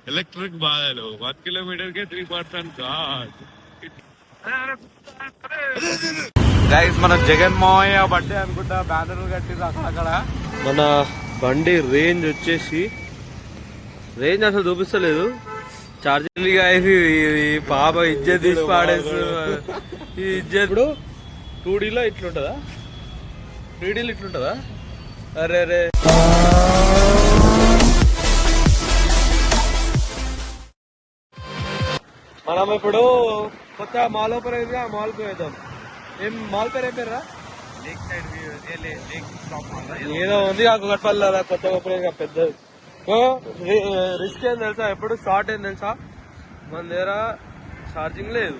Electric బాధలు 1 kilometre కే 3% కాదు. Guys మన జగన్ మావయ్య బర్త్డే అనుకుంటా, బ్యానర్లు కట్టిరు అక్కడ. మన బండి రేంజ్ వచ్చేసి రేంజ్ అసలు చూపిస్తలేదు. ఛార్జింగ్ అయింది పాప ఇజ్జత్ తీసి పాడేస్తుంది. ఈ ఇజ్జత్ ఇప్పుడు 2Dలో ఇట్లుంటుందా, 3Dలో ఇట్లుంటుందా? అరే అరే మనం ఇప్పుడు కొత్త మాల్ ఓపెన్ అయింది, ఆ మాల్ కు వేద్దాం. ఏం మాల్ పేరు ఏం పేరు రా? ఏదో ఉంది గట్పల్లి కొత్త ఓపెన్ అయింది పెద్దది. రిస్క్ ఏం తెలుసా, ఎప్పుడు షార్ట్ ఏం తెలుసా, మన దగ్గర ఛార్జింగ్ లేదు.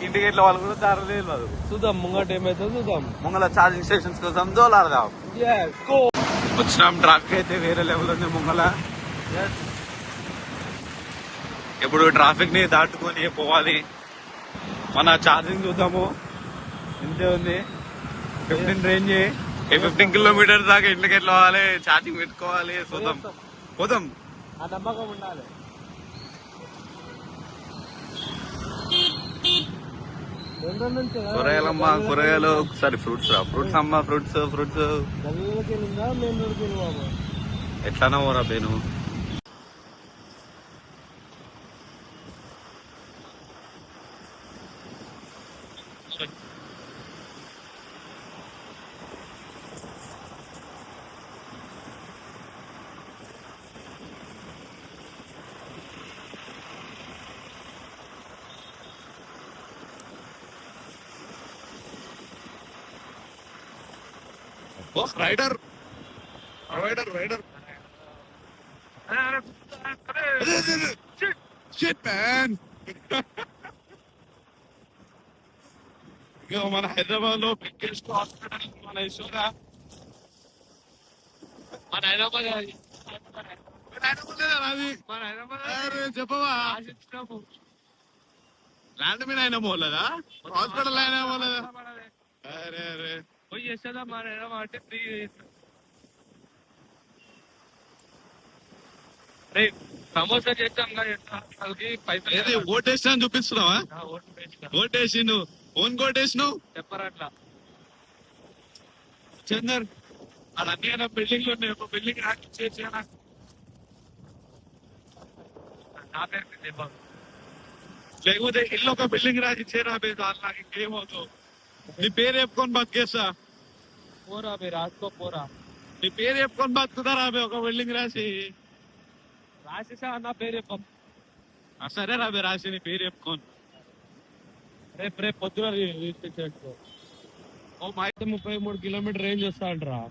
ఇంటికి ఎట్లా వాళ్ళు కూడా దారి లేదు. చూద్దాం ముంగట ఏమైతే చూద్దాం. ముంగల ఛార్జింగ్ స్టేషన్స్ కోసం దోలాడదాం. వచ్చినాం, ట్రాఫిక్ అయితే వేరే లెవెల్ ఉంది ముంగల. ఇప్పుడు ట్రాఫిక్ ని దాటుకొని పోవాలి. మన ఛార్జింగ్ చూద్దాము ఇంతే ఉంది. 15 రేంజ్, 15 కిలోమీటర్స్ దాకా ఇంటికి ఎట్లా పోవాలి, ఛార్జింగ్ పెట్టుకోవాలి. చూద్దాం, పోదాం. ఆ నమ్మకం ఉండాలి. కూరగాయలమ్మా, కూరగాయలు ఒకసారి ఫ్రూట్స్ అమ్మా, ఫ్రూట్స్ ఎట్లానా పోరా బేను. రైడర్ మన హైదరాబాద్ లో బిగ్గెస్ట్ హాస్పిటల్ మన యశోదా. మన హైదరాబాద్ చెప్పవా, ల్యాండ్ మీద అయినా పోలేదా, హాస్పిటల్ అయినా పోలేదా? అరే అరే పోయి యశోదా మన హైదరాబాద్ అంటే ఫ్రీ. రే సమోసా చేస్తాం కదా, ఓటేసినా అని చూపిస్తున్నావా? ఓటేసి నువ్వు ఓన్ కోటేసినావు చెప్పరా అట్లా. చందర్ అన్నీ బిల్డింగ్ లో ఉన్నాయి, ఒక బిల్డింగ్ చేసి నా పేరు లేకపోతే ఇల్లు ఒక బిల్డింగ్ రాసి చేరా బే, నాకు ఇంకేమవుతావు. నీ పేరు చెప్పుకొని బతికేస్తా పోరా బే, రాసుకో పోరా. నీ పేరు చెప్పుకొని బతుకుతారా బే, ఒక బిల్డింగ్ రాసేసా నా పేరు చెప్పం. సరే రాబే రాసి నీ పేరు చెప్పుకోను. రేపు పొద్దున ఓ మా 33 కిలోమీటర్ రేంజ్ వస్తా అంటారా?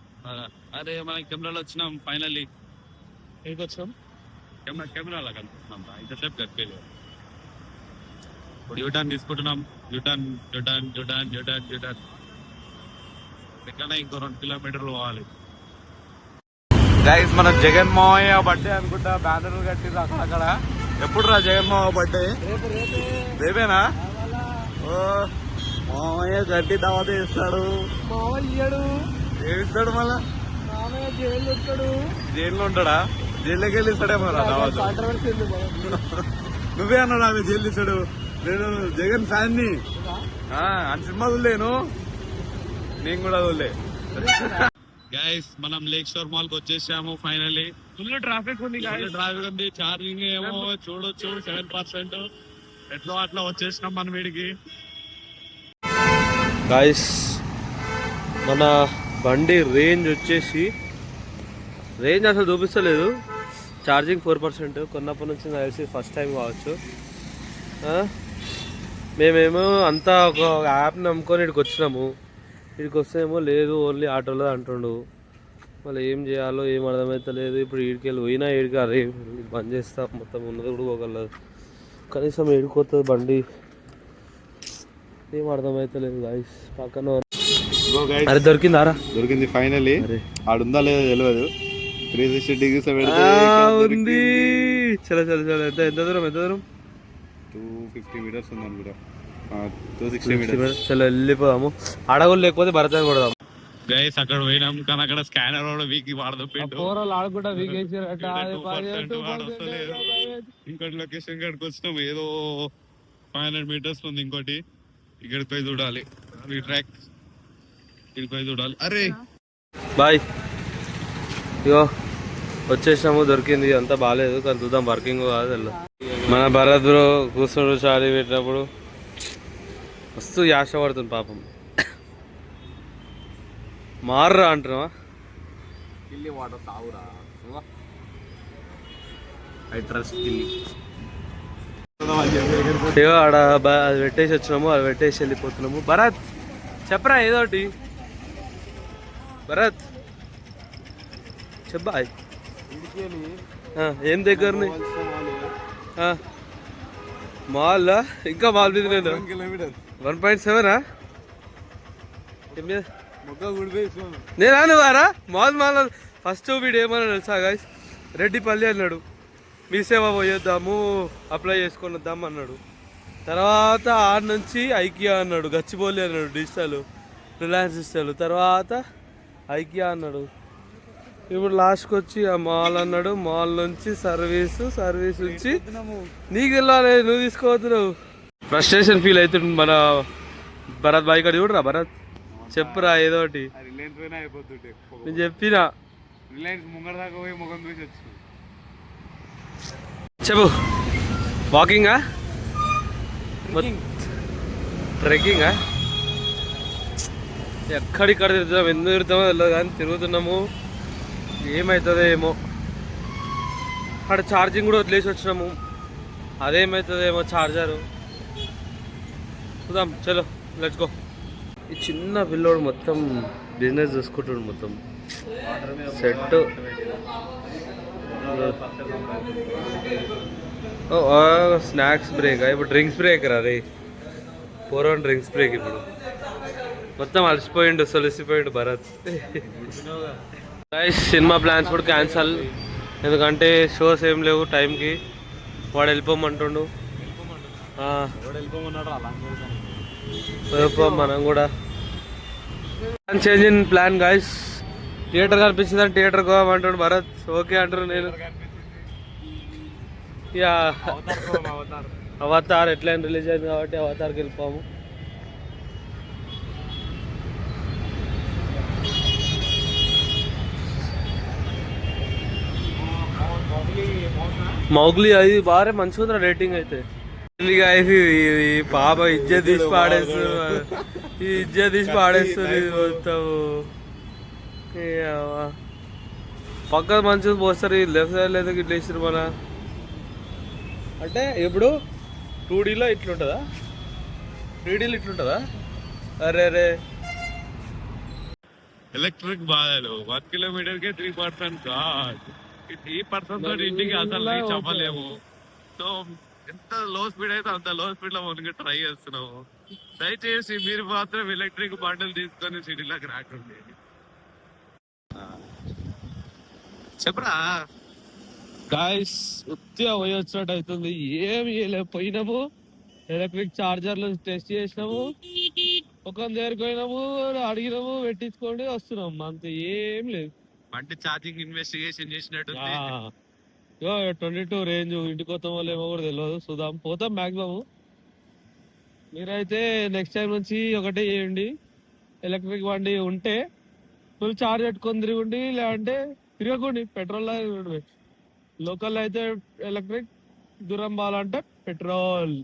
అరే మన కెమెరాలో వచ్చినాం ఫైనల్లీ. ఏది వచ్చాం కెమెరాలో కనుకుంటున్నాం రా, ఇంతసేపు గడిపేది. ఇప్పుడు యూటర్న్ తీసుకుంటున్నాం. యూటర్న్ ఎక్కడైనా ఇంకో 2 కిలోమీటర్లు పోవాలి. గైస్ మన జగన్ మావయ్య బర్త్డే అనుకుంటా, బ్యానర్లు కట్టిరు అక్కడ. ఎప్పుడు రా జగన్ మావయ్య బర్త్డే? రేపేనా? ఓ మావయ్య గట్టి దావత ఇస్తాడు. ఏమిస్తాడు మళ్ళా? జైల్లో ఉంటాడా? జైల్లోకి వెళ్ళి ఇస్తాడేమో రా దావత. నువ్వే అన్నాడు ఆమె జైలు ఇస్తాడు. నేను జగన్ ఫ్యాన్ ని, అని సినిమా వదిలేను, నేను కూడా వదిలే. గైస్ మనం లేక్ షోర్ మాల్ కి వచ్చేసాము ఫైనల్లీ. ఫుల్ ట్రాఫిక్ ఉంది, ఛార్జింగ్ ఏమో చూడొచ్చు 7%. ఎట్లా అట్లా వచ్చేసినాం మన వీడికి. గైస్ మన బండి రేంజ్ వచ్చేసి రేంజ్ అసలు చూపిస్తలేదు. ఛార్జింగ్ 4%. కొన్నప్పటి నుంచి నాకు తెలిసి ఫస్ట్ టైం కావచ్చు. మేమేమో అంతా ఒక యాప్ని నమ్ముకొని ఇక్కడికి వచ్చినాము. ఇక్కడికి వస్తేమో లేదు ఓన్లీ ఆటోలో అంటుండు. మళ్ళీ ఏం చేయాలో ఏం అర్థమవుతలేదు. ఇప్పుడు ఈడికి వెళ్ళి పోయినా ఈడికి అరే బంద్ చేస్తా, మొత్తం ఉన్నది కూడా పోగలదు. కనీసం ఏడుకోతుంది బండి, ఏం అర్థమవుతలేదు గాయస్. పక్కన అరే దొరికిందారా? దొరికింది ఫైనల్లీ. ఆడుందా లేదా తెలియదు. 360 degrees ఉంది. చలో చలో చలో. ఎంత దూరం 250 meters ఉంది అనుకుంటా. 260 meters. చలో వెళ్ళిపోదాము. అడవులు లేకపోతే భరతాన్ని కొడదాం. గైస్ అక్కడ పోయినాం కానీ అక్కడ స్కానర్ కూడా వీక్ వాడదు పోరాలు ఆడుకుంటా వీకేసారు ఇంకోటి లొకేషన్ కాడికి వచ్చినాం ఏదో 500 meters ఉంది ఇంకోటి ఇక్కడికి పోయి చూడాలి ఈ ట్రాక్ ఇక్కడికి పోయి చూడాలి అరే బాయ్ ఇగో వచ్చేసాము దొరికింది అంతా బాగాలేదు కానీ చూద్దాం వర్కింగ్ కాదు వెళ్ళదు మన భరత్ బ్రో కూర్చుండు చాలి పెట్టినప్పుడు మస్తు యాశ పడుతుంది పాపం మారురా అంటున్నావా కిల్లి వాటర్ తావురా ఐ ట్రస్ట్ కిల్లి ఇగో ఆడ అది పెట్టేసి వచ్చినాము అది పెట్టేసి వెళ్ళిపోతున్నాము భరత్ చెప్పరా ఏదోటి భరత్ చెప్పా ఏం దగ్గరని మాల్ ఇంకా మాల్ మీద నేను 1.7 నేను అనువారా మాల్ మాల్ ఫస్ట్ వీడు ఏమన్నా తెలుసా గాయస్ రెడ్డిపల్లి అన్నాడు మీ సేవ పోయొద్దాము అప్లై చేసుకొని వద్దాము అన్నాడు తర్వాత ఆడ నుంచి ఐకియా అన్నాడు గచ్చిబౌలి అన్నాడు డిజిటల్ రిలయన్స్ డిజిటల్ తర్వాత ఐకియా అన్నాడు ఇప్పుడు లాస్ట్కి వచ్చి ఆ మాల్ అన్నాడు మాల్ నుంచి సర్వీస్ నుంచి నీకు వెళ్ళాలి నువ్వు తీసుకోవద్దు ఫ్రస్ట్రేషన్ ఫీల్ అవుతుంది మన భరత్ బాయ్ కాడ చూడరా భరత్ చెప్పురా ఏదోటి నేను చెప్పినా చెప్పు వాకింగా ట్రెక్కింగా ఎక్కడిక్కడ తిరుగుతున్నాం ఎందుకు తిరుగుతామో తెలియదు కానీ తిరుగుతున్నాము ఏమవుతుందో ఏమో అక్కడ ఛార్జింగ్ కూడా వదిలేసి వచ్చినాము అదేమవుతుందో ఏమో ఛార్జరు చూద్దాం చలో లెట్స్ గో ఈ చిన్న పిల్లోడు మొత్తం బిజినెస్ చూసుకుంటాడు మొత్తం సెట్ స్నాక్స్ బ్రేక్ ఇప్పుడు డ్రింక్స్ బ్రేక్ రా రే 4 డ్రింక్స్ బ్రేక్ ఇప్పుడు మొత్తం అలసిపోయిండు సొలిసిపోయిండు భరత్ సినిమా ప్లాన్స్ కూడా క్యాన్సల్ ఎందుకంటే షోస్ ఏం లేవు టైంకి వాడు వెళ్ళిపోమంటుండు మనం కూడా change in plan guys theatre కనిపించిందని థియేటర్ పోమంటాడు భరత్ ఓకే అంటారు నేను ఇక అవతార్ ఎట్లయినా రిలీజ్ అయింది కాబట్టి అవతార్కి వెళ్ళిపోము మౌగ్లీ అది బాగా మంచిగా ఉందిరా రేటింగ్ అయితే పాప ఇజ్జత్ తీసి పాడేస్తుంది ఈ ఇజ్జత్ తీసి పాడేస్తుంది మొత్తం పక్కన మంచిగా పోస్తారు లెఫ్ట్ సైడ్ లేదా ఇట్లా ఇస్తారు మన అంటే ఇప్పుడు 2Dలో ఇట్లుంటుందా 3Dలో ఇట్లుంటుందా అరే అరే ఎలక్ట్రిక్ బాధలు 1 kilometerకే 3% కాదు 3% తోటి ఇంటికి అసలు రీచ్ అవ్వలేము సో ఎంత లో స్పీడ్ అయితే అంత లో స్పీడ్ లో మనకి ట్రై చేస్తున్నాము దయచేసి మీరు మాత్రం ఎలక్ట్రిక్ బండలు తీసుకొని సిటీలోకి రాకండి చెప్పరా గాయస్ ఉత్తిగా పోయి వచ్చినట్టు అవుతుంది ఏమి పోయినాము ఎలక్ట్రిక్ చార్జర్లు టెస్ట్ చేసినాము ఒక దగ్గరికి పోయినాము అడిగినాము పెట్టించుకోండి వస్తున్నాం అంత ఏం లేదు అంటే ఛార్జింగ్ ఇన్వెస్టిగేషన్ చేసినట్టు 22 రేంజ్ ఇంటికి వస్తాం వల్ల ఏమో కూడా తెలియదు చూద్దాం పోతాం మ్యాక్సిమం మీరైతే నెక్స్ట్ టైం నుంచి ఒకటే చేయండి ఎలక్ట్రిక్ బండి ఉంటే ఫుల్ ఛార్జ్ పెట్టుకొని తిరుగుండి లేదంటే తిరగకండి పెట్రోల్ లోకల్ అయితే ఎలక్ట్రిక్ దూరం పోవాలంటే పెట్రోల్